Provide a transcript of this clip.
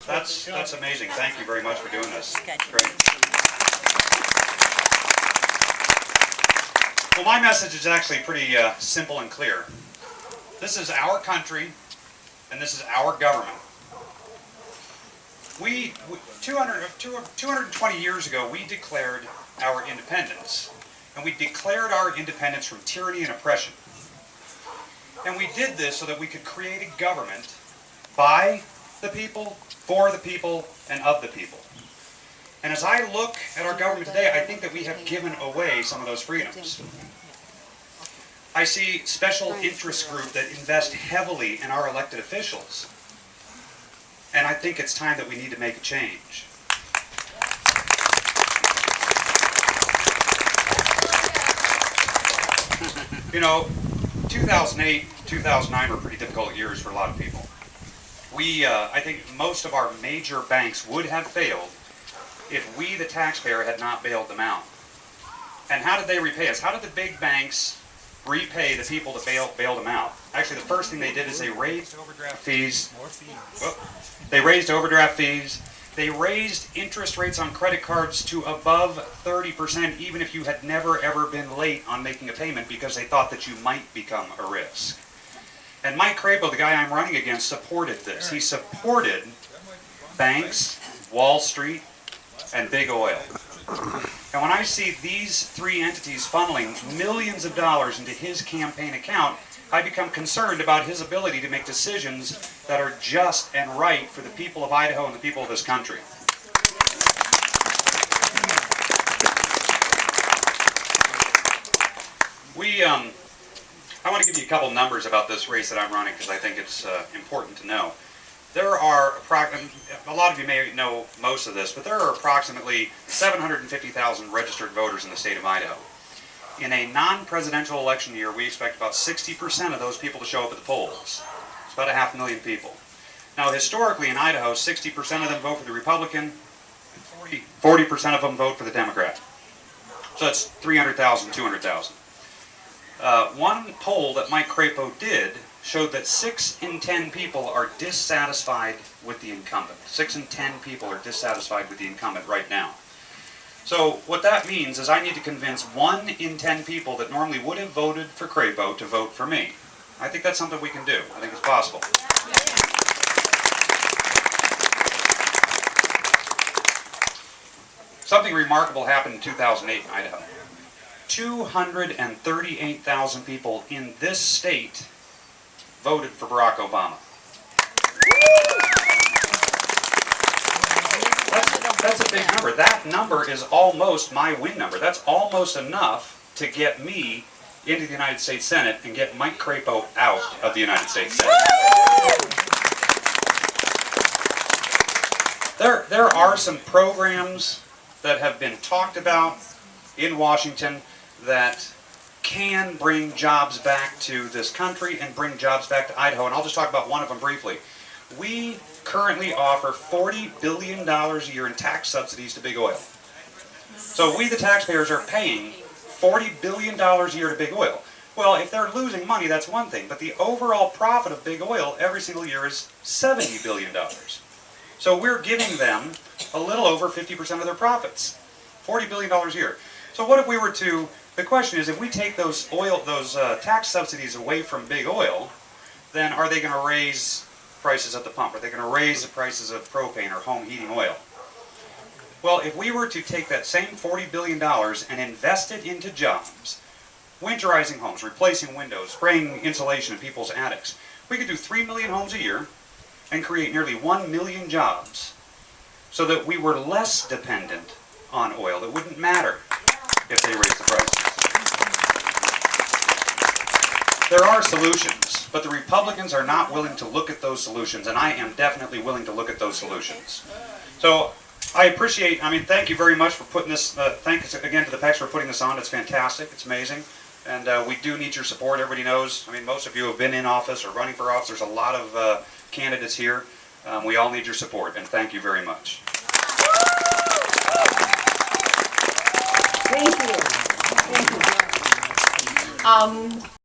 That's amazing. Thank you very much for doing this. Great. Well, my message is actually pretty simple and clear. This is our country, and this is our government. 220 years ago, we declared our independence. And we declared our independence from tyranny and oppression. And we did this so that we could create a government by the people, for the people, and of the people. And as I look at our government today, I think that we have given away some of those freedoms. I see special interest groups that invest heavily in our elected officials. And I think it's time that we need to make a change. You know, 2008, 2009 were pretty difficult years for a lot of people. I think most of our major banks would have failed if we, the taxpayer, had not bailed them out. And how did they repay us? How did the big banks repay the people that bailed them out? Actually, the first thing they did is they raised overdraft fees. They raised overdraft fees. They raised interest rates on credit cards to above 30%, even if you had never ever been late on making a payment, because they thought that you might become a risk. And Mike Crapo, the guy I'm running against, supported this. He supported banks, Wall Street, and big oil. And when I see these three entities funneling millions of dollars into his campaign account, I become concerned about his ability to make decisions that are just and right for the people of Idaho and the people of this country. I want to give you a couple numbers about this race that I'm running because I think it's important to know. There are, a lot of you may know most of this, but there are approximately 750,000 registered voters in the state of Idaho. In a non-presidential election year, we expect about 60% of those people to show up at the polls. It's about 500,000 people. Now, historically in Idaho, 60% of them vote for the Republican, 40% of them vote for the Democrat. So that's 300,000, 200,000. One poll that Mike Crapo did showed that 6 in 10 people are dissatisfied with the incumbent. 6 in 10 people are dissatisfied with the incumbent right now. So what that means is I need to convince 1 in 10 people that normally would have voted for Crapo to vote for me. I think that's something we can do. I think it's possible. Something remarkable happened in 2008 in Idaho. 238,000 people in this state voted for Barack Obama. That's a big number. That number is almost my win number. That's almost enough to get me into the United States Senate and get Mike Crapo out of the United States Senate. There are some programs that have been talked about in Washington that can bring jobs back to this country and bring jobs back to Idaho, and I'll just talk about one of them briefly. We currently offer $40 billion a year in tax subsidies to big oil. So we, the taxpayers, are paying $40 billion a year to big oil. Well, if they're losing money, that's one thing, but the overall profit of big oil every single year is $70 billion. So we're giving them a little over 50% of their profits, $40 billion a year. So what if we were to, the question is, if we take those tax subsidies away from big oil, then are they going to raise prices at the pump? Are they going to raise the prices of propane or home heating oil? Well, if we were to take that same $40 billion and invest it into jobs, winterizing homes, replacing windows, spraying insulation in people's attics, we could do 3 million homes a year and create nearly 1 million jobs so that we were less dependent on oil. It wouldn't matter if they raised the prices. There are solutions, but the Republicans are not willing to look at those solutions, and I am definitely willing to look at those solutions. So I appreciate, thank you very much for putting this, thanks again to the Pecks for putting this on. It's fantastic, it's amazing, and we do need your support. Everybody knows, most of you have been in office or running for office. There's a lot of candidates here. We all need your support, and thank you very much. Thank you. Thank you.